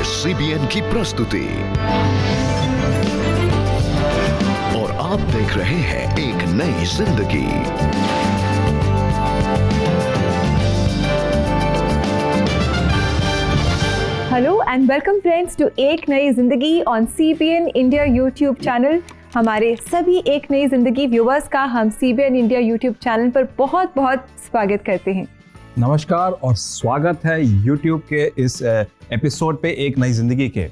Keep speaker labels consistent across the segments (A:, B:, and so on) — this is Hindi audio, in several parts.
A: है CBN की प्रस्तुति और आप देख रहे हैं एक नई जिंदगी।
B: Hello and welcome friends to एक नई जिंदगी on CBN India YouTube channel. हमारे सभी एक नई जिंदगी व्यूवर्स का हम CBN इंडिया यूट्यूब चैनल पर बहुत बहुत स्वागत करते हैं।
C: नमस्कार और स्वागत है YouTube के इस एपिसोड पे एक नई जिंदगी के।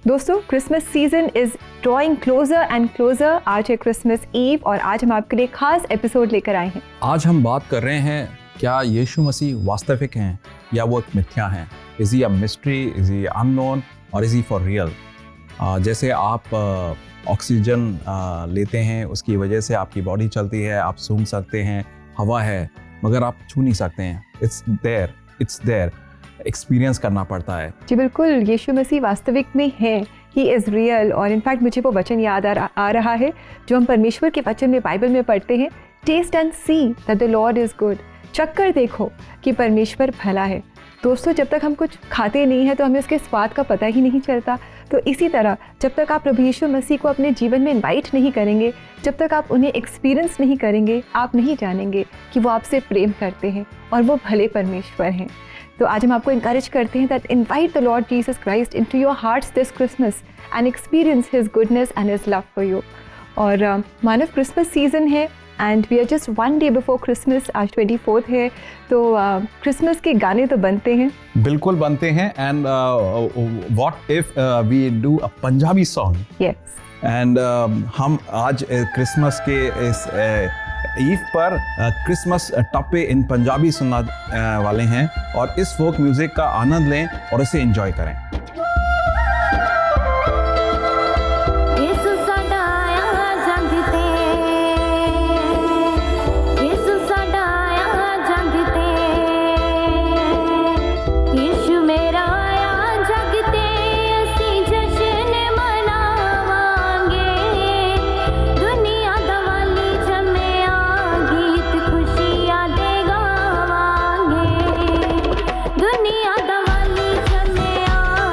B: दोस्तों, Christmas season is drawing closer and closer. आज है क्रिसमस ईव और आज हम आपके लिए खास एपिसोड लेकर आए हैं।
C: आज हम बात कर रहे हैं, क्या यीशु मसीह वास्तविक हैं या वो एक मिथ्या हैं? Is he a mystery, is he unknown और इज ही फॉर रियल? जैसे आप ऑक्सीजन लेते हैं, उसकी वजह से आपकी बॉडी चलती है, आप सूंघ सकते हैं, हवा है, मगर आप छू नहीं सकते हैं। इट्स देयर, एक्सपीरियंस करना पड़ता है।
B: जी बिल्कुल, यीशु मसीह वास्तविक में है, ही इज़ रियल। और इनफैक्ट मुझे वो वचन याद आ रहा है जो हम परमेश्वर के वचन में बाइबल में पढ़ते हैं, taste and see that the Lord is good. चक्कर देखो कि परमेश्वर भला है। दोस्तों, जब तक हम कुछ खाते नहीं हैं तो हमें उसके स्वाद का पता ही नहीं चलता। तो इसी तरह जब तक आप प्रभु यीशु मसीह को अपने जीवन में इनवाइट नहीं करेंगे, जब तक आप उन्हें एक्सपीरियंस नहीं करेंगे, आप नहीं जानेंगे कि वो आपसे प्रेम करते हैं और वो भले परमेश्वर हैं। तो आज हम आपको इनकरेज करते हैं that invite the Lord Jesus Christ into your hearts this Christmas and experience his goodness and his love for you. और मानव क्रिसमस सीजन है and we are just one day before Christmas. आज 24 है, तो क्रिसमस के गाने तो बनते हैं,
C: बिल्कुल बनते हैं। And what if we do a Punjabi song?
B: Yes.
C: And हम आज क्रिसमस के इस ईव पर क्रिसमस टप्पे इन पंजाबी सुनना वाले हैं और इस फोक म्यूजिक का आनंद लें और इसे एंजॉय करें।
D: दुनिया दवाली जमे आ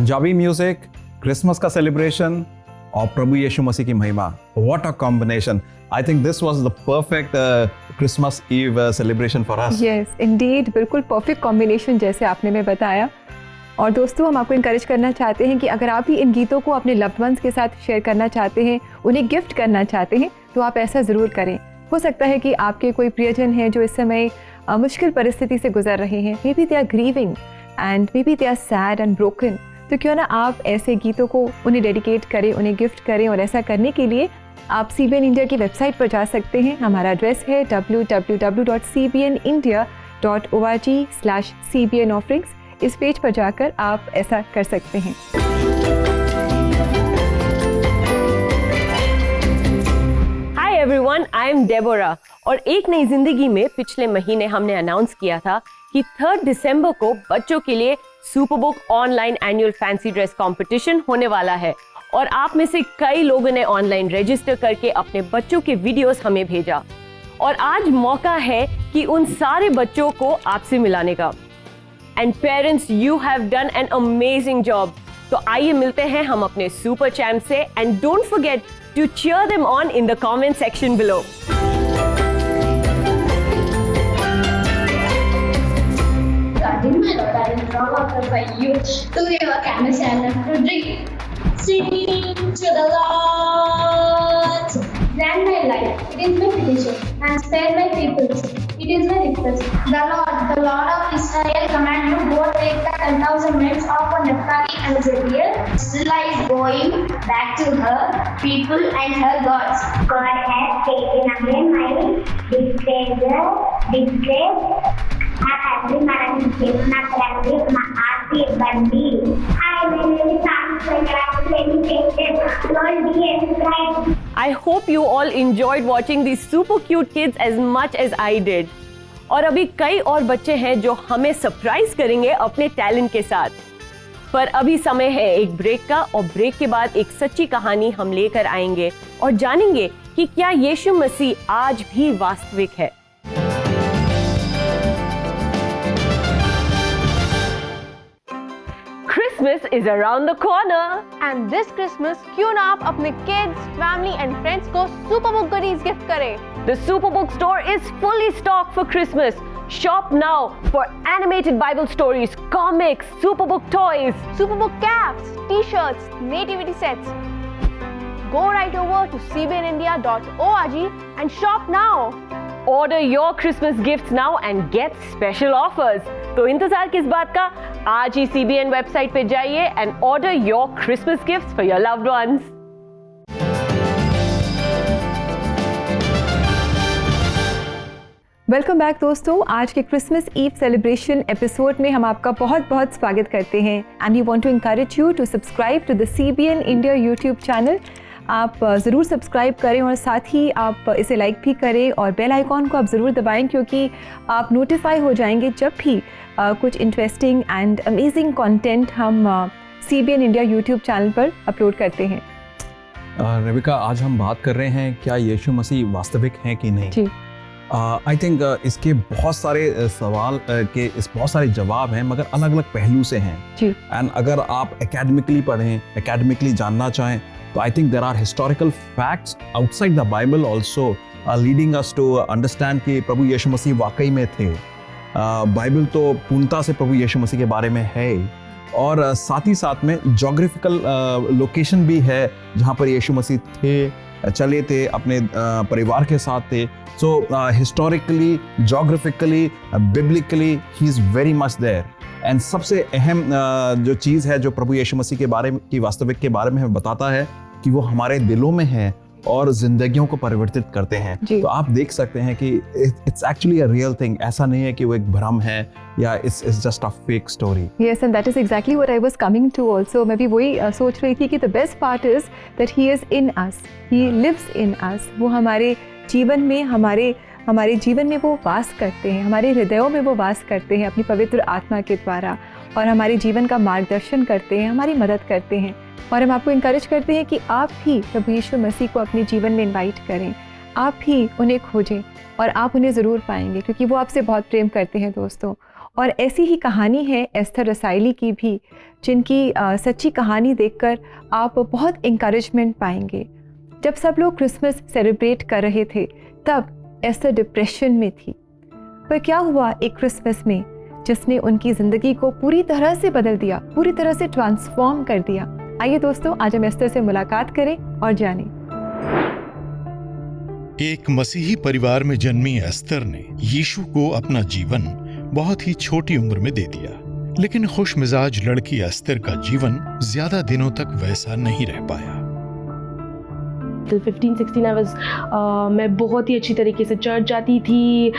C: पंजाबी म्यूजिक, क्रिसमस का सेलिब्रेशन और प्रभु यीशु मसीह की महिमा. What a combination. I think this was the perfect Christmas Eve celebration for us.
B: Yes, indeed, बिल्कुल परफेक्ट कॉम्बिनेशन जैसे आपने में बताया. और दोस्तों, हम आपको इनकरेज करना चाहते हैं कि अगर आप भी इन गीतों को अपने लव्ड वंस के साथ शेयर करना चाहते हैं, उन्हें गिफ्ट करना चाहते हैं, तो आप ऐसा ज़रूर करें. हो सकता है कि आपके कोई प्रियजन हैं जो इस समय मुश्किल परिस्थिति से गुजर रहे हैं. Maybe they are grieving and maybe they are sad and broken. तो क्यों ना आप ऐसे गीतों को उन्हें डेडिकेट करें, उन्हें गिफ्ट करें. और ऐसा करने के लिए आप CBN इंडिया की वेबसाइट पर जा सकते हैं. हमारा एड्रेस है www.cbnindia.org/CBN offerings. इस पेज पर जाकर आप ऐसा कर सकते हैं.
D: Hi everyone, I am Deborah. और एक नई जिंदगी में पिछले महीने हमने अनाउंस किया था कि 3 दिसंबर को बच्चों के लिए Superbook online annual fancy dress competition होने वाला है. और आप में से कई लोगों ने ऑनलाइन रजिस्टर करके अपने बच्चों के वीडियोस हमें भेजा. और आज मौका है कि उन सारे बच्चों को आपसे मिलाने का. And parents, you have done an amazing job. तो आइए मिलते हैं हम अपने सुपर चैम्प से. And don't forget to cheer them on in the comment section below.
E: God, in my Lord, I will draw water by you to your canvas and to drink. Sing to the Lord. Grant my life, it is my petition, and spare my people, it is my request. The Lord of Israel, command you go take the 10,000 men of Naphtali and Zebulun. Life going back to her people and her gods.
F: God has taken away my displeasure, disgrace. నా తండ్రి మరణించిన నా తండ్రి మా ఆస్తి ఇబ్బంది.
D: I hope you all enjoyed watching these super cute kids as much as I did. और अभी कई और बच्चे हैं जो हमें सरप्राइज करेंगे अपने टैलेंट के साथ. पर अभी समय है एक ब्रेक का. और ब्रेक के बाद एक सच्ची कहानी हम लेकर आएंगे और जानेंगे कि क्या यीशु मसीह आज भी वास्तविक है. Christmas is around the corner.
G: And this Christmas, क्यों ना आप अपने kids, family and friends को Superbook goodies gift करें.
D: The Superbook store is fully stocked for Christmas. Shop now for animated Bible stories, comics, Superbook toys,
G: Superbook caps, t-shirts, nativity sets. Go right over to cbnindia.org and shop now.
D: Order your Christmas gifts now and get special offers. तो इंतजार किस बात का? आज ही CBN वेबसाइट पे जाइए and order your Christmas gifts for your loved ones.
B: Welcome back दोस्तों. आज के क्रिसमस ईव सेलिब्रेशन एपिसोड में हम आपका बहुत बहुत स्वागत करते हैं. And we want to encourage you to subscribe to the CBN India YouTube channel. आप ज़रूर सब्सक्राइब करें और साथ ही आप इसे लाइक भी करें और बेल आइकॉन को आप ज़रूर दबाएं, क्योंकि आप नोटिफाई हो जाएंगे जब भी कुछ इंटरेस्टिंग एंड अमेजिंग कंटेंट हम CBN इंडिया यूट्यूब चैनल पर अपलोड करते हैं.
C: रेबिका, आज हम बात कर रहे हैं क्या यीशु मसीह वास्तविक हैं कि नहीं.
B: जी.
C: आई थिंक इसके बहुत सारे सवाल के बहुत सारे जवाब हैं, मगर अलग अलग पहलू से हैं.
B: जी.
C: एंड अगर आप एकेडमिकली पढ़ें, एकेडमिकली जानना चाहें, तो I think there are historical facts outside the Bible also leading us to understand कि प्रभु यीशु मसीह वाकई में थे. बाइबल तो पूर्णता से प्रभु यीशु मसीह के बारे में है, और साथ ही साथ में जोग्राफिकल लोकेशन भी है जहाँ पर यीशु मसीह थे, चले थे, अपने परिवार के साथ थे. So historically, geographically, biblically he is very much there. And सबसे अहम जो चीज़ है जो प्रभु यीशु मसीह के बारे में की वास्तविक के बारे में हमें बताता है कि वो हमारे दिलों में है और जिंदगियों को परिवर्तित करते हैं. तो आप देख सकते हैं कि it's actually a real thing. ऐसा नहीं है कि वो एक भ्रम है या it's just a fake story.
B: Yes, and that is exactly what I was coming to also. मैं भी वही सोच रही थी कि the best part is that he is in us, he lives in us. वो हमारे जीवन में हमारे जीवन में वो वास करते हैं, हमारे हृदयों में वो वास करते हैं अपनी पवित्र आत्मा के द्वारा, और हमारे जीवन का मार्गदर्शन करते हैं, हमारी मदद करते हैं. और हम आपको इनकरेज करते हैं कि आप भी प्रभु यीशु मसीह को अपने जीवन में इनवाइट करें, आप भी उन्हें खोजें और आप उन्हें ज़रूर पाएंगे, क्योंकि वो आपसे बहुत प्रेम करते हैं दोस्तों. और ऐसी ही कहानी है एस्थर रसाइली की भी, जिनकी सच्ची कहानी देखकर आप बहुत इंकरेजमेंट पाएंगे। जब सब लोग क्रिसमस सेलिब्रेट कर रहे थे तब एस्थर डिप्रेशन में थी, पर क्या हुआ एक क्रिसमस में जिसने उनकी ज़िंदगी को पूरी तरह से बदल दिया, पूरी तरह से ट्रांसफॉर्म कर दिया। आइए दोस्तों, आज हम एस्थर से मुलाकात करें और जानें।
H: एक मसीही परिवार में जन्मी एस्थर ने यीशु को अपना जीवन बहुत ही छोटी उम्र में दे दिया, लेकिन खुशमिजाज लड़की एस्थर का जीवन ज्यादा दिनों तक वैसा नहीं रह पाया।
I: Till 15-16 मैं बहुत ही अच्छी तरीके से चर्च जाती थी,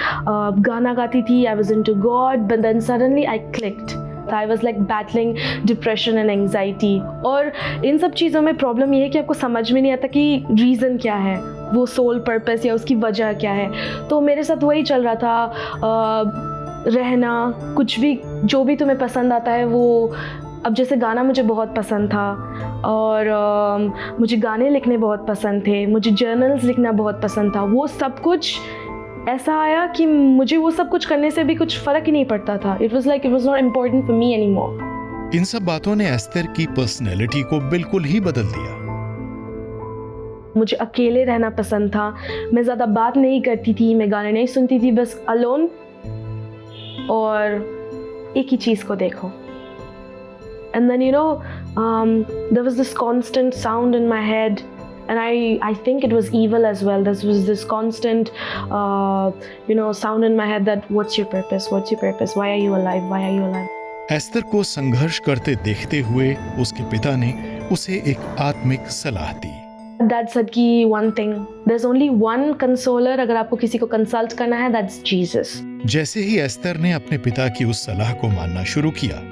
I: गाना गाती थी, I was into God, but then suddenly I clicked. I was like battling depression and anxiety. और इन सब चीज़ों में प्रॉब्लम ये है कि आपको समझ में नहीं आता कि रीज़न क्या है, वो सोल पर्पस या उसकी वजह क्या है। तो मेरे साथ वही चल रहा था, रहना, कुछ भी जो भी तुम्हें पसंद आता है वो। अब जैसे गाना मुझे बहुत पसंद था और मुझे गाने लिखने बहुत पसंद थे, मुझे जर्नल्स लिखना बहुत पसंद था। वो सब कुछ ऐसा आया कि मुझे वो सब कुछ करने से भी कुछ फ़र्क ही नहीं पड़ता था। It was not important for me any more.
H: इन सब बातों ने एस्थर की पर्सनैलिटी को बिल्कुल ही बदल दिया।
I: मुझे अकेले रहना पसंद था, मैं ज़्यादा बात नहीं करती थी, मैं गाने नहीं सुनती थी, बस अलोन। और एक ही चीज़ को देखो। And then there was this constant sound in my head, and I think it was evil as well. There was this constant sound in my head that what's your purpose, why are you alive.
H: Esther को संघर्ष करते देखते हुए उसके पिता ने उसे एक आत्मिक सलाह दी।
I: Dad said कि one thing, there's only one consoler, अगर आपको किसी को कंसल्ट करना है, that's Jesus.
H: जैसे ही एस्थर ने अपने पिता की उस सलाह को मानना शुरू किया,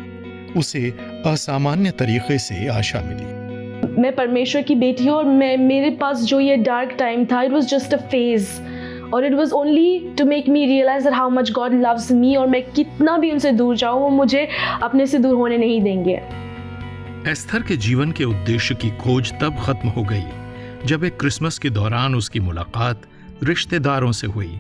H: उसे असामान्य तरीके से आशा मिली।
I: मैं परमेश्वर की बेटी हूँ और मेरे पास जो ये डार्क टाइम था, it was just a phase, और it was only to make me realise that how much God loves me, और मैं कितना भी उनसे दूर जाऊँ वो मुझे अपने से दूर होने नहीं देंगे।
H: एस्थर के जीवन के उद्देश्य की खोज तब खत्म हो गई जब एक क्रिसमस के दौरान उसकी मुलाकात रिश्तेदारों से हुई।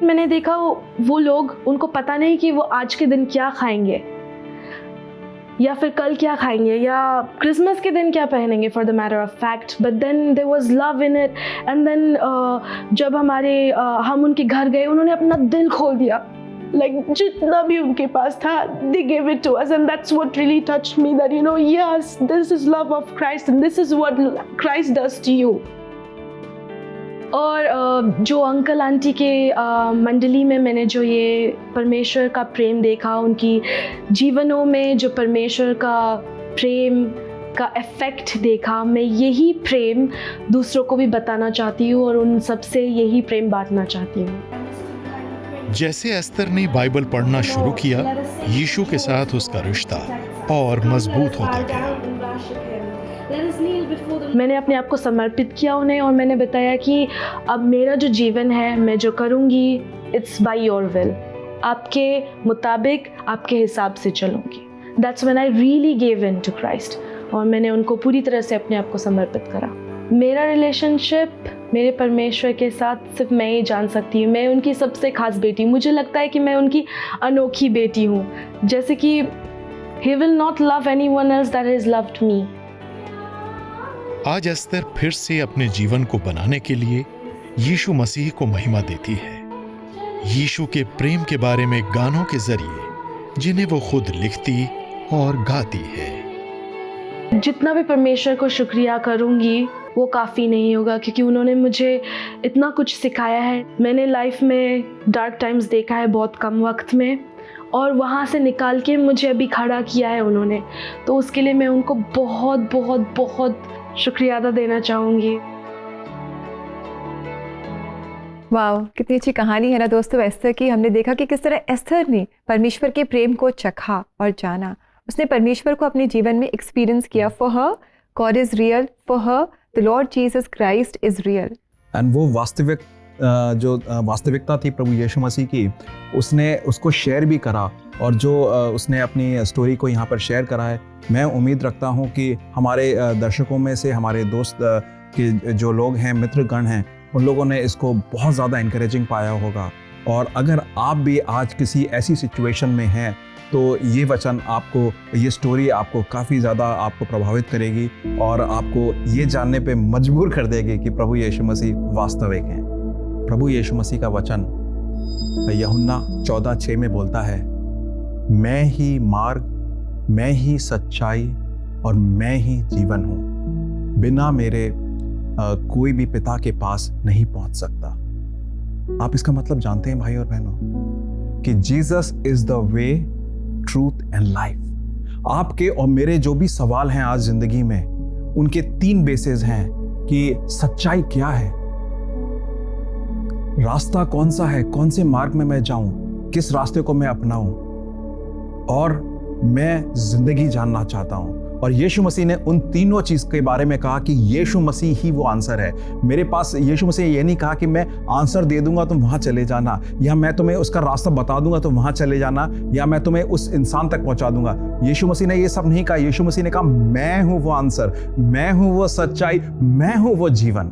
I: मैंने देखा वो लोग, उनको पता नहीं कि वो आज के दिन क्या खाएंगे या फिर कल क्या खाएंगे या क्रिसमस के दिन क्या पहनेंगे, for the matter of fact, but then there was love in it. And then जब हम उनके घर गए, उन्होंने अपना दिल खोल दिया, like जितना भी उनके पास था, they gave it to us, and that's what really touched me, that yes, this is love of Christ and this is what Christ does to you. और जो अंकल आंटी के मंडली में मैंने जो ये परमेश्वर का प्रेम देखा, उनकी जीवनों में जो परमेश्वर का प्रेम का इफ़ेक्ट देखा, मैं यही प्रेम दूसरों को भी बताना चाहती हूँ और उन सबसे यही प्रेम बांटना चाहती हूँ।
H: जैसे एस्थर ने बाइबल पढ़ना शुरू किया, यीशु के साथ उसका रिश्ता और मजबूत होता गया।
I: मैंने अपने आप को समर्पित किया उन्हें और मैंने बताया कि अब मेरा जो जीवन है, मैं जो करूँगी, इट्स बाय योर विल, आपके मुताबिक, आपके हिसाब से चलूँगी। That's when I really give in to Christ, और मैंने उनको पूरी तरह से अपने आप को समर्पित करा। मेरा रिलेशनशिप मेरे परमेश्वर के साथ सिर्फ मैं ही जान सकती हूँ। मैं उनकी सबसे खास बेटी, मुझे लगता है कि मैं उनकी अनोखी बेटी हूँ, जैसे कि he will not love anyone else that has loved me.
H: आज एस्थर फिर से अपने जीवन को बनाने के लिए यीशु मसीह को महिमा देती है, यीशु के प्रेम के बारे में गानों के जरिए, जिन्हें वो खुद लिखती और गाती है।
I: जितना भी परमेश्वर को शुक्रिया करूंगी वो काफ़ी नहीं होगा, क्योंकि उन्होंने मुझे इतना कुछ सिखाया है। मैंने लाइफ में डार्क टाइम्स देखा है बहुत कम वक्त में, और वहाँ से निकाल के मुझे अभी खड़ा किया है उन्होंने, तो उसके लिए मैं उनको बहुत बहुत बहुत शुक्रिया अदा देना चाहूँगी।
B: वाह, कितनी अच्छी कहानी है ना दोस्तों एस्थर की। हमने देखा कि किस तरह एस्थर ने परमेश्वर के प्रेम को चखा और जाना। उसने परमेश्वर को अपने जीवन में एक्सपीरियंस किया। For her God is real, for her the Lord Jesus Christ is real.
C: And वो वास्तविकता थी प्रभु यीशु मसीह की, उसने उसको शेयर भी करा, और जो उसने अपनी स्टोरी को यहाँ पर शेयर करा है, मैं उम्मीद रखता हूँ कि हमारे दर्शकों में से हमारे दोस्त के जो लोग हैं, मित्रगण हैं, उन लोगों ने इसको बहुत ज़्यादा इनकरेजिंग पाया होगा। और अगर आप भी आज किसी ऐसी सिचुएशन में हैं तो ये वचन आपको, ये स्टोरी आपको काफ़ी ज़्यादा आपको प्रभावित करेगी और आपको ये जानने पे मजबूर कर देगी कि प्रभु यीशु मसीह वास्तविक हैं। प्रभु यीशु मसीह का वचन यूहन्ना 14:6 में बोलता है, मैं ही मार्ग, मैं ही सच्चाई और मैं ही जीवन हूँ, बिना मेरे कोई भी पिता के पास नहीं पहुँच सकता। आप इसका मतलब जानते हैं भाई और बहनों कि Jesus is the way, truth and life. आपके और मेरे जो भी सवाल हैं आज जिंदगी में, उनके 3 बेसिस हैं कि सच्चाई क्या है, रास्ता कौन सा है, कौन से मार्ग में मैं जाऊं, किस रास्ते को मैं अपनाऊं, और मैं जिंदगी जानना चाहता हूं। और यीशु मसीह ने उन तीनों चीज के बारे में कहा कि यीशु मसीह ही वो आंसर है मेरे पास। यीशु मसीह ये नहीं कहा कि मैं आंसर दे दूंगा तुम वहां चले जाना, या मैं तुम्हें उसका रास्ता बता दूंगा तुम वहां चले जाना, या मैं तुम्हें उस इंसान तक पहुंचा दूंगा। यीशु मसीह ने ये सब नहीं कहा। यीशु मसीह ने कहा मैं हूं वो आंसर, मैं हूं वो सच्चाई, मैं हूं वो जीवन।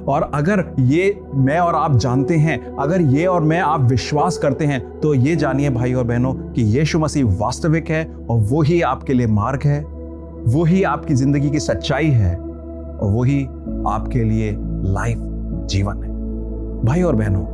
C: और अगर ये मैं और आप जानते हैं, अगर ये और मैं आप विश्वास करते हैं, तो ये जानिए भाई और बहनों कि यीशु मसीह वास्तविक है और वो ही आपके लिए मार्ग है, वो ही आपकी जिंदगी की सच्चाई है और वो ही आपके लिए लाइफ, जीवन है। भाई और बहनों,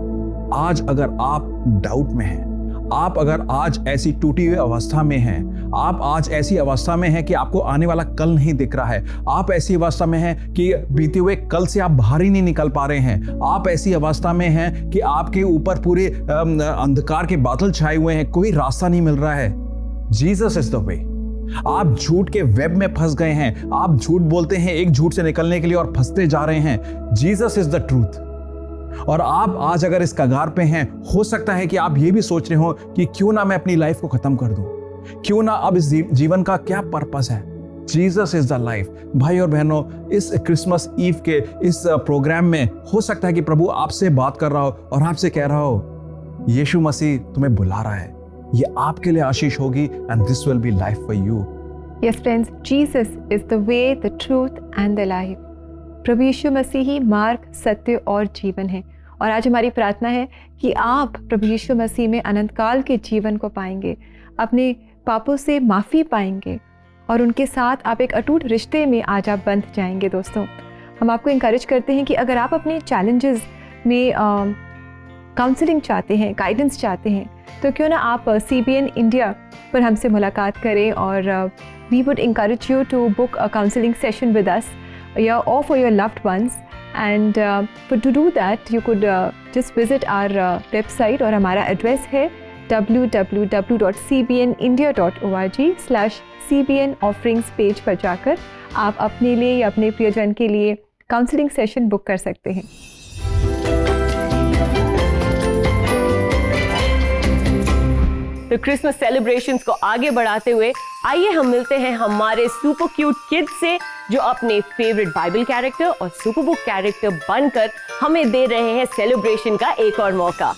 C: आज अगर आप डाउट में हैं, आप अगर आज ऐसी टूटी हुई अवस्था में हैं, आप आज ऐसी अवस्था में हैं कि आपको आने वाला कल नहीं दिख रहा है, आप ऐसी अवस्था में हैं कि बीते हुए कल से आप बाहर ही नहीं निकल पा रहे हैं, आप ऐसी अवस्था में हैं कि आपके ऊपर पूरे अंधकार के बादल छाए हुए हैं, कोई रास्ता नहीं मिल रहा है, जीसस इज द वे। आप झूठ के वेब में फंस गए हैं, आप झूठ बोलते हैं एक झूठ से निकलने के लिए और फंसते जा रहे हैं, जीसस इज द ट्रूथ। और आप आज अगर इस कगार पे हैं, हो सकता है कि आप ये भी सोच रहे हो कि क्यों ना मैं अपनी लाइफ को खत्म कर दूं, क्यों ना अब इस जीवन का क्या पर्पस है। Jesus is the life. भाई और बहनों, इस क्रिसमस ईव के इस प्रोग्राम में हो सकता है कि प्रभु आपसे बात कर रहा हो और आपसे कह रहा हो यीशु मसीह तुम्हें बुला रहा है, ये आपके लिए आशीष होगी, and this will be life for you.
B: Yes friends, Jesus is the way, the truth and the life. प्रभु यीशु मसीह ही मार्ग, सत्य और जीवन है। और आज हमारी प्रार्थना है कि आप प्रभु यीशु मसीह में अनंत काल के जीवन को पाएंगे, अपने पापों से माफ़ी पाएंगे और उनके साथ आप एक अटूट रिश्ते में आज आप बंध जाएंगे। दोस्तों, हम आपको इंकरेज करते हैं कि अगर आप अपने चैलेंजेस में काउंसलिंग चाहते हैं, गाइडेंस चाहते हैं, तो क्यों ना आप CBN इंडिया पर हमसे मुलाकात करें और we would encourage you to book a counseling session with us or for your loved ones. And to do that, you could just visit our website और हमारा एड्रेस है www.cbnindia.org/CBN offerings पेज पर जाकर आप अपने लिए या अपने प्रियजन के लिए काउंसलिंग सेशन बुक कर सकते हैं।
D: तो क्रिसमस सेलिब्रेशंस को आगे बढ़ाते हुए आइए हम मिलते हैं हमारे सुपर क्यूट किड्स से, जो अपने फेवरेट बाइबल कैरेक्टर और सुपर बुक कैरेक्टर बनकर हमें दे रहे हैं सेलिब्रेशन का एक और मौका।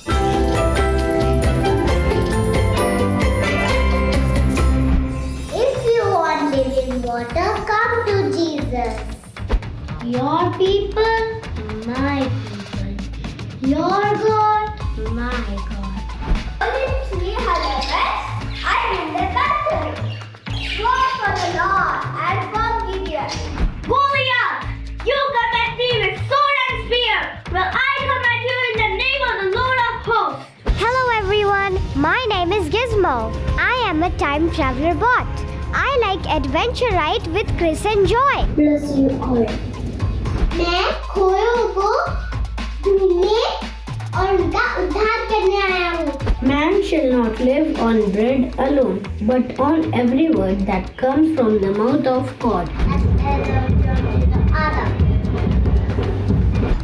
F: If you want living water, come to Jesus. Your people, my people. Your God, my God. Only 300 best, I win the battle. Sword for the Lord and for Gideon. Goliath, you come at me with sword and spear. Well, I come at you in the name of the Lord of hosts. Hello everyone, my name is Gizmo. I am a time traveler bot. I like adventure ride with Chris and Joy. Bless you all. मैं खोयों को ढूंढने और उनका उद्धार करने आया हूँ।
J: Man shall not live on bread alone, but on every word that comes from the mouth of God.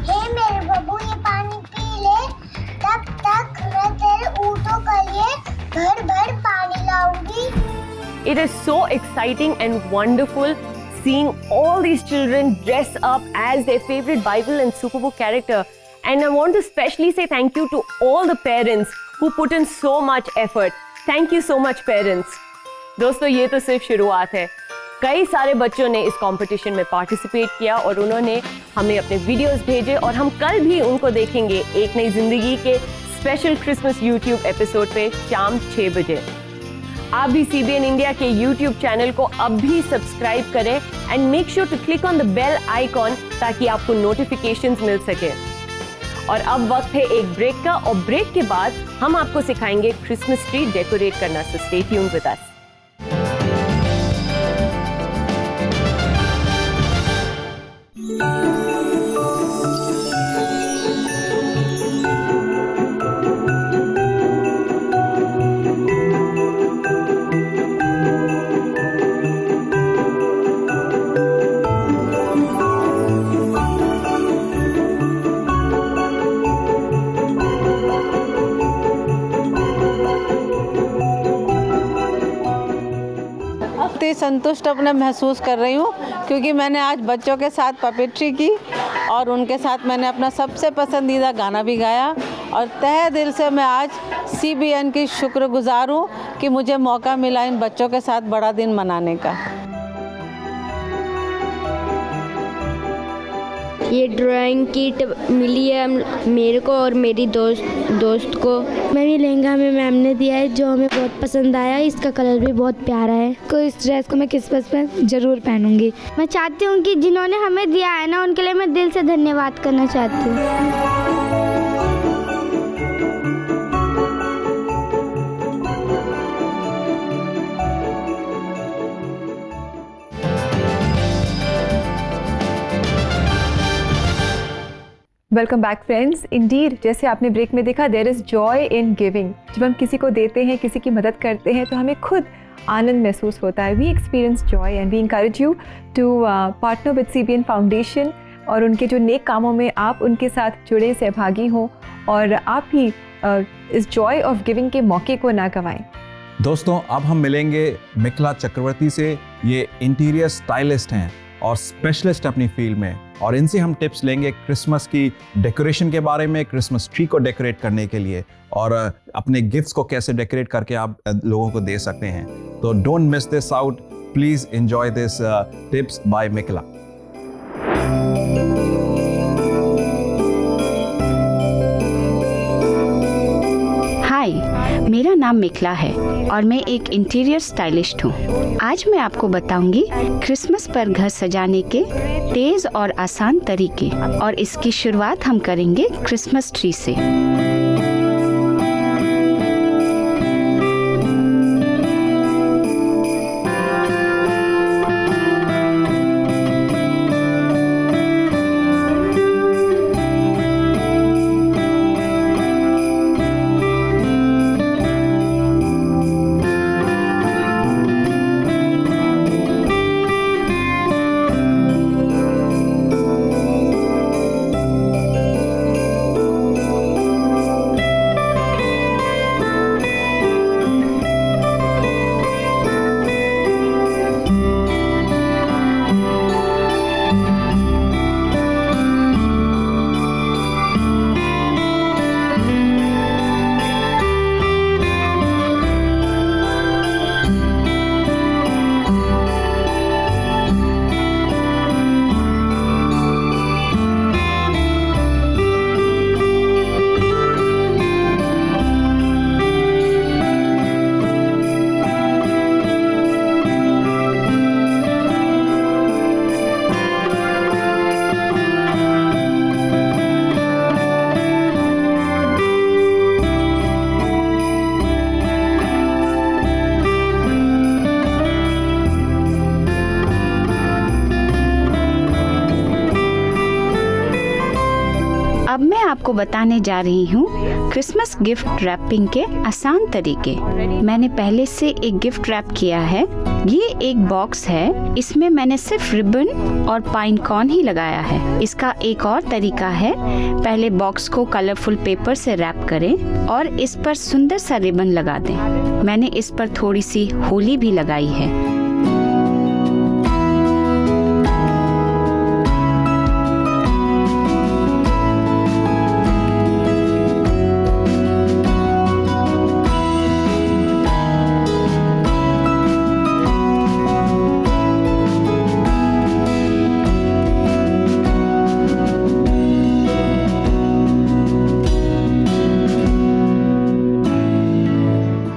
F: हे मेरे बबू, ये पानी पी ले, तब तक मैं तेरे ऊँटों के लिए भर भर पानी लाऊंगी।
D: It is so exciting and wonderful seeing all these children dress up as their favorite Bible and Superbook character. And I want to especially say thank you to all the parents who put in so much effort. Thank you so much parents. दोस्तों, ये तो सिर्फ शुरुआत है। कई सारे बच्चों ने इस कंपटीशन में पार्टिसिपेट किया और उन्होंने हमें अपने वीडियोस भेजे और हम कल भी उनको देखेंगे एक नई जिंदगी के स्पेशल क्रिसमस यूट्यूब एपिसोड पे शाम 6 बजे। आप भी CBN इंडिया के यूट्यूब चैनल को अब भी सब्सक्राइब करें and make sure to click on the bell icon ताकि आपको नोटिफिकेशंस मिल सके। और अब वक्त है एक ब्रेक का, और ब्रेक के बाद हम आपको सिखाएंगे क्रिसमस ट्री डेकोरेट करना। So stay tuned with us.
K: संतुष्ट अपने महसूस कर रही हूँ क्योंकि मैंने आज बच्चों के साथ पपेट्री की और उनके साथ मैंने अपना सबसे पसंदीदा गाना भी गाया, और तहे दिल से मैं आज CBN की शुक्रगुजार हूँ कि मुझे मौका मिला इन बच्चों के साथ बड़ा दिन मनाने का।
J: ये ड्राइंग किट मिली है मेरे को और मेरी दोस्त को।
F: मैंने लहंगा हमें मैम ने दिया है जो हमें बहुत पसंद आया। इसका कलर भी बहुत प्यारा है। तो इस ड्रेस को मैं क्रिसमस पर ज़रूर पहनूंगी। मैं चाहती हूँ कि जिन्होंने हमें दिया है ना, उनके लिए मैं दिल से धन्यवाद करना चाहती हूँ।
B: Welcome back friends. इंडीड, जैसे आपने ब्रेक में देखा, there is joy in giving. जब हम किसी को देते हैं, किसी की मदद करते हैं, तो हमें खुद आनंद महसूस होता है। We experience joy and we encourage you to partner with CBN foundation, और उनके जो नेक कामों में आप उनके साथ जुड़े, सहभागी हों, और आप भी इस जॉय ऑफ गिविंग के मौके को ना गंवाएं।
C: दोस्तों, अब हम मिलेंगे मिकला चक्रवर्ती से। ये इंटीरियर स्टाइलिस्ट हैं और स्पेशलिस्ट अपनी फील्ड में, और इनसे हम टिप्स लेंगे क्रिसमस की डेकोरेशन के बारे में, क्रिसमस ट्री को डेकोरेट करने के लिए, और अपने गिफ्ट्स को कैसे डेकोरेट करके आप लोगों को दे सकते हैं। तो don't miss this out, please enjoy this tips by Michaela.
L: Hi, मेरा नाम मिकला है और मैं एक इंटीरियर स्टाइलिस्ट हूँ। आज मैं आपको बताऊंगी क्रिसमस पर घर सजाने के तेज और आसान तरीके, और इसकी शुरुआत हम करेंगे क्रिसमस ट्री से। आपको बताने जा रही हूँ क्रिसमस गिफ्ट रैपिंग के आसान तरीके। मैंने पहले से एक गिफ्ट रैप किया है। ये एक बॉक्स है, इसमें मैंने सिर्फ रिबन और पाइन कॉर्न ही लगाया है। इसका एक और तरीका है, पहले बॉक्स को कलरफुल पेपर से रैप करें और इस पर सुंदर सा रिबन लगा दें। मैंने इस पर थोड़ी सी होली भी लगाई है।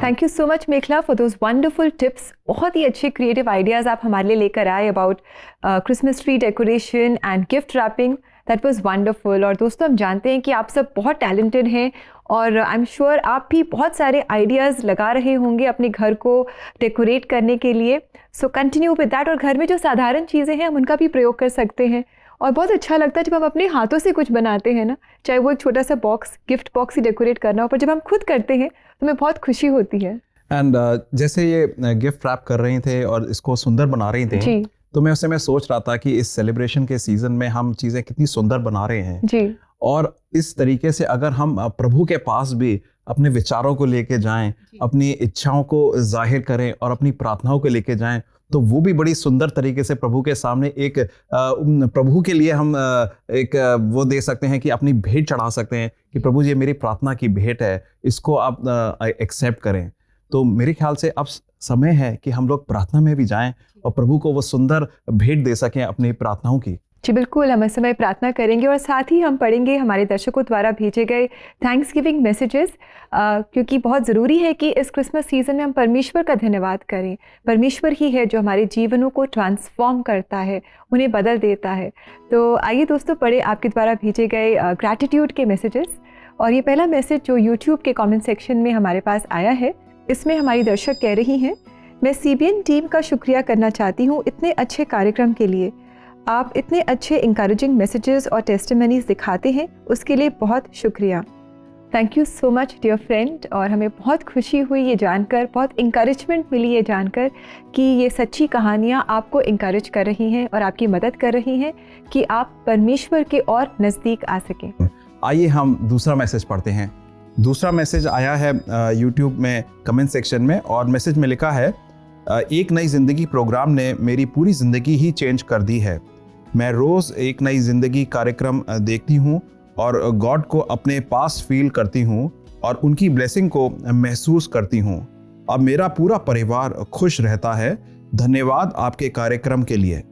B: Thank you so much mekhela for those wonderful tips. बहुत ही अच्छे क्रिएटिव आइडियाज़ आप हमारे लिए लेकर आए about Christmas tree decoration and gift wrapping. That was wonderful. और दोस्तों हम जानते हैं कि आप सब बहुत टैलेंटेड हैं और आई एम श्योर आप भी बहुत सारे आइडियाज़ लगा रहे होंगे अपने घर को डेकोरेट करने के लिए. So continue with that. और घर में जो साधारण चीज़ें हैं हम उनका भी प्रयोग कर सकते हैं. और बहुत अच्छा लगता है जब हम अपने हाथों से कुछ बनाते हैं ना, चाहे वो एक छोटा सा बॉक्स, गिफ्ट बॉक्स ही डेकोरेट करना हो, पर जब हम खुद करते हैं तो हमें बहुत खुशी होती है.
C: एंड जैसे ये गिफ्ट रैप कर रहे थे और इसको सुंदर बना रहे थे
B: जी.
C: तो मैं उससे सोच रहा था कि इस सेलिब्रेशन के सीजन में हम चीज़ें कितनी सुंदर बना रहे हैं
B: जी.
C: और इस तरीके से अगर हम प्रभु के पास भी अपने विचारों को लेके जाएं, अपनी इच्छाओं को जाहिर करें और अपनी प्रार्थनाओं को लेके जाएं, तो वो भी बड़ी सुंदर तरीके से प्रभु के सामने एक प्रभु के लिए हम एक वो दे सकते हैं कि अपनी भेंट चढ़ा सकते हैं कि प्रभु ये मेरी प्रार्थना की भेंट है, इसको आप एक्सेप्ट करें. तो मेरे ख्याल से अब समय है कि हम लोग प्रार्थना में भी जाएं और प्रभु को वो सुंदर भेंट दे सकें अपनी प्रार्थनाओं की.
B: जी बिल्कुल, हम इस समय प्रार्थना करेंगे और साथ ही हम पढ़ेंगे हमारे दर्शकों द्वारा भेजे गए थैंक्स गिविंग मैसेजेस, क्योंकि बहुत ज़रूरी है कि इस क्रिसमस सीज़न में हम परमेश्वर का धन्यवाद करें. परमेश्वर ही है जो हमारे जीवनों को ट्रांसफॉर्म करता है, उन्हें बदल देता है. तो आइए दोस्तों पढ़े आपके द्वारा भेजे गए ग्रैटिट्यूड के मैसेजेस. और ये पहला मैसेज जो यूट्यूब के कमेंट सेक्शन में हमारे पास आया है, इसमें हमारी दर्शक कह रही हैं, मैं CBN टीम का शुक्रिया करना चाहती हूँ इतने अच्छे कार्यक्रम के लिए. आप इतने अच्छे इंकरेजिंग मैसेजेस और टेस्टिमनीज दिखाते हैं, उसके लिए बहुत शुक्रिया. Thank you so much dear friend. और हमें बहुत खुशी हुई ये जानकर, बहुत इंकरेजमेंट मिली ये जानकर कि ये सच्ची कहानियाँ आपको इंकरेज कर रही हैं और आपकी मदद कर रही हैं कि आप परमेश्वर के और नज़दीक आ सकें.
C: आइए हम दूसरा मैसेज पढ़ते हैं. दूसरा मैसेज आया है यूट्यूब में कमेंट सेक्शन में और मैसेज में लिखा है, एक नई ज़िंदगी प्रोग्राम ने मेरी पूरी ज़िंदगी ही चेंज कर दी है. मैं रोज़ एक नई ज़िंदगी कार्यक्रम देखती हूँ और गॉड को अपने पास फील करती हूँ और उनकी ब्लेसिंग को महसूस करती हूँ. अब मेरा पूरा परिवार खुश रहता है. धन्यवाद आपके कार्यक्रम के लिए.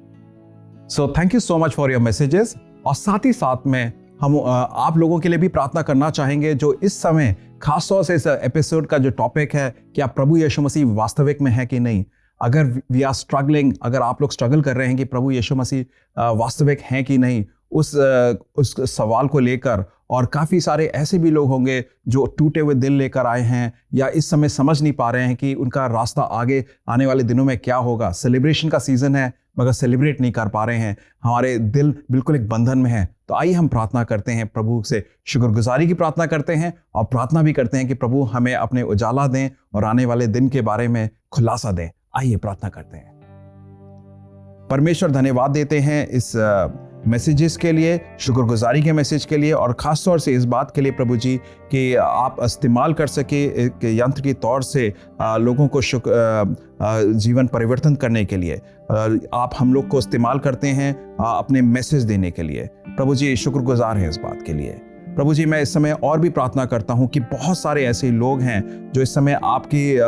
C: So thank you so much for your messages. और साथ ही साथ में हम आप लोगों के लिए भी प्रार्थना करना चाहेंगे जो इस समय खासतौर से इस एपिसोड का जो टॉपिक है, क्या प्रभु यीशु मसीह वास्तविक में है कि नहीं. अगर वी आर स्ट्रगलिंग, अगर आप लोग स्ट्रगल कर रहे हैं कि प्रभु यीशु मसीह वास्तविक हैं कि नहीं, उस सवाल को लेकर, और काफ़ी सारे ऐसे भी लोग होंगे जो टूटे हुए दिल लेकर आए हैं या इस समय समझ नहीं पा रहे हैं कि उनका रास्ता आगे आने वाले दिनों में क्या होगा. सेलिब्रेशन का सीज़न है मगर सेलिब्रेट नहीं कर पा रहे हैं, हमारे दिल बिल्कुल एक बंधन में है. तो आइए हम प्रार्थना करते हैं, प्रभु से शुक्रगुजारी की प्रार्थना करते हैं और प्रार्थना भी करते हैं कि प्रभु हमें अपने उजाला दें और आने वाले दिन के बारे में खुलासा दें. आइए प्रार्थना करते हैं. परमेश्वर धन्यवाद देते हैं इस मैसेजेस के लिए, शुक्रगुजारी के मैसेज के लिए और ख़ास तौर से इस बात के लिए प्रभु जी कि आप इस्तेमाल कर सके एक यंत्र के तौर से लोगों को जीवन परिवर्तन करने के लिए आप हम लोग को इस्तेमाल करते हैं अपने मैसेज देने के लिए. प्रभु जी शुक्रगुजार हैं इस बात के लिए. प्रभु जी मैं इस समय और भी प्रार्थना करता हूँ कि बहुत सारे ऐसे लोग हैं जो इस समय आपकी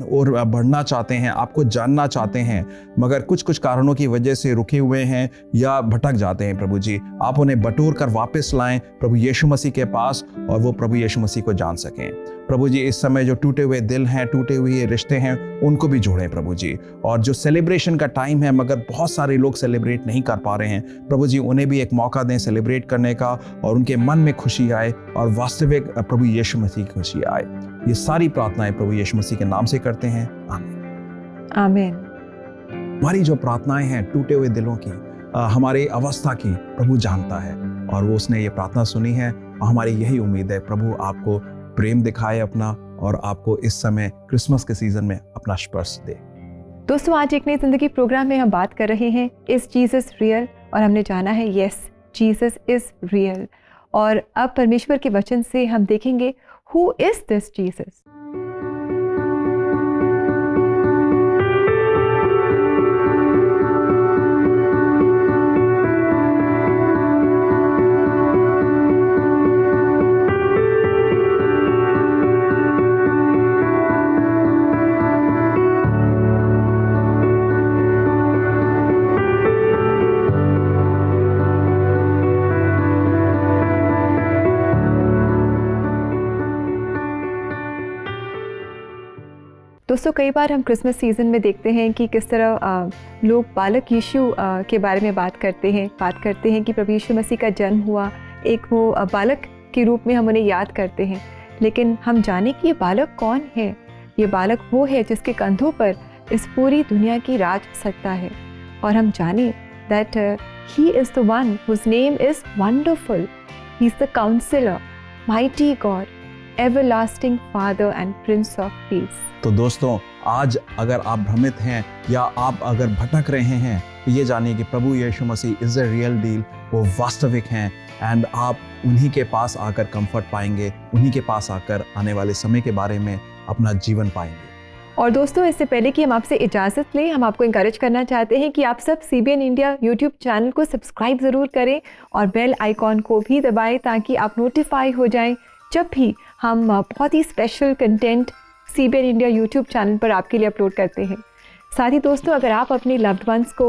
C: ओर बढ़ना चाहते हैं, आपको जानना चाहते हैं, मगर कुछ कारणों की वजह से रुके हुए हैं या भटक जाते हैं. प्रभु जी आप उन्हें बटोर कर वापस लाएं प्रभु यीशु मसीह के पास और वो प्रभु यीशु मसीह को जान सकें. प्रभु जी इस समय जो टूटे हुए दिल हैं, टूटे हुए रिश्ते हैं, उनको भी जोड़ें प्रभु जी. और जो सेलिब्रेशन का टाइम है मगर बहुत सारे लोग सेलिब्रेट नहीं कर पा रहे हैं, प्रभु जी उन्हें भी एक मौका दें सेलिब्रेट करने का और उनके मन में खुशी आए और वास्तविक प्रभु यीशु मसीह की खुशी आए. ये सारी प्रार्थनाएं प्रभु यीशु मसीह के नाम से करते हैं. आमीन.
B: आमीन.
C: हमारी जो प्रार्थनाएं हैं टूटे हुए दिलों की, हमारी अवस्था की, प्रभु जानता है और वो उसने ये प्रार्थना सुनी है और हमारी यही उम्मीद है प्रभु आपको प्रेम दिखाए अपना और आपको इस समय क्रिसमस के सीजन में अपना स्पर्श दे.
B: दोस्तों आज एक नई जिंदगी प्रोग्राम में हम बात कर रहे हैं इज जीसस रियल और हमने जाना है यस जीसस इज रियल. और अब परमेश्वर के वचन से हम देखेंगे हु इज दिस जीसस. दोस्तों कई बार हम क्रिसमस सीज़न में देखते हैं कि किस तरह लोग बालक यीशु के बारे में बात करते हैं कि प्रभु यीशु मसीह का जन्म हुआ, एक वो बालक के रूप में हम उन्हें याद करते हैं। लेकिन हम जाने कि ये बालक कौन है। ये बालक वो है जिसके कंधों पर इस पूरी दुनिया की राज सकता है। और हम जाने that he is the one whose name is wonderful, he is the counsellor, mighty God, everlasting father and prince of peace.
C: तो दोस्तों आज अगर आप भ्रमित हैं या आप अगर भटक रहे हैं तो ये जानिए कि प्रभु यीशु मसीह इज़ अ रियल डील, वो वास्तविक हैं एंड आप उन्हीं के पास आकर कंफर्ट पाएंगे, उन्हीं के पास आकर आने वाले समय के बारे में अपना जीवन पाएंगे।
B: और दोस्तों इससे पहले कि हम आपसे इजाज़त लें, हम आपको इंकरेज करना चाहते हैं कि आप सब CBN इंडिया यूट्यूब चैनल को सब्सक्राइब ज़रूर करें और बेल आइकॉन को भी दबाएं ताकि आप नोटिफाई हो जाएं जब भी हम बहुत ही special content CBN India YouTube channel पर आपके लिए अपलोड करते हैं। साथ ही दोस्तों अगर आप अपने लव्ड वंस को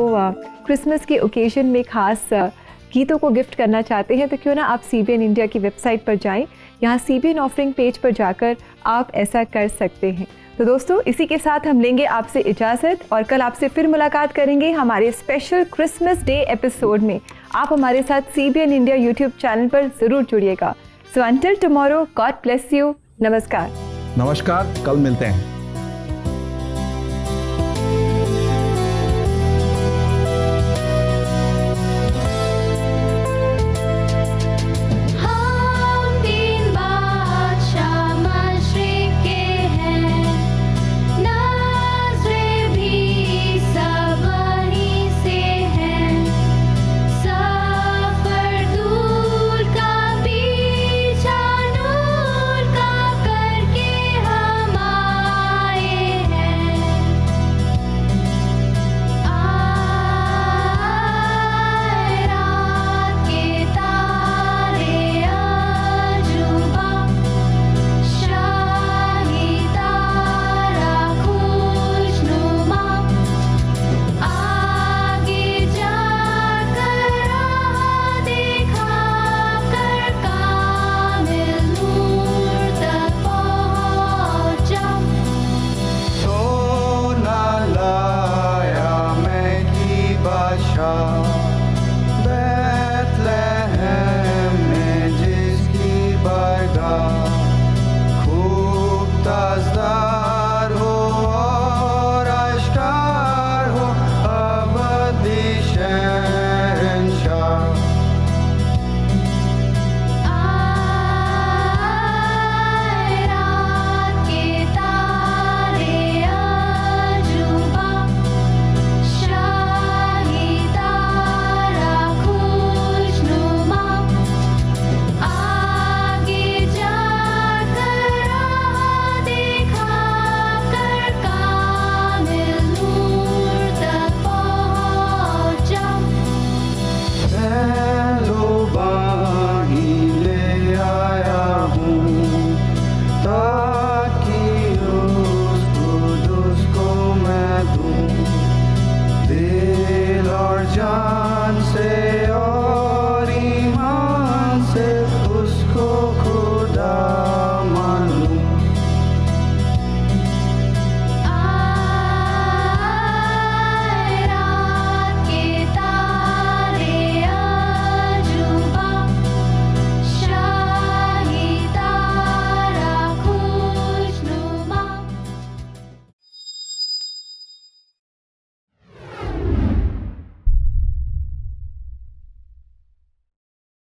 B: क्रिसमस के ओकेजन में खास गीतों को गिफ्ट करना चाहते हैं तो क्यों ना आप CBN इंडिया की वेबसाइट पर जाएं, यहाँ CBN ऑफरिंग पेज पर जाकर आप ऐसा कर सकते हैं। तो दोस्तों इसी के साथ हम लेंगे आपसे इजाज़त और कल आपसे फिर मुलाकात करेंगे हमारे स्पेशल क्रिसमस डे एपिसोड में। आप हमारे साथ CBN इंडिया यूट्यूब चैनल पर ज़रूर जुड़िएगा। So until tomorrow, God bless you. नमस्कार।
C: नमस्कार, कल मिलते हैं।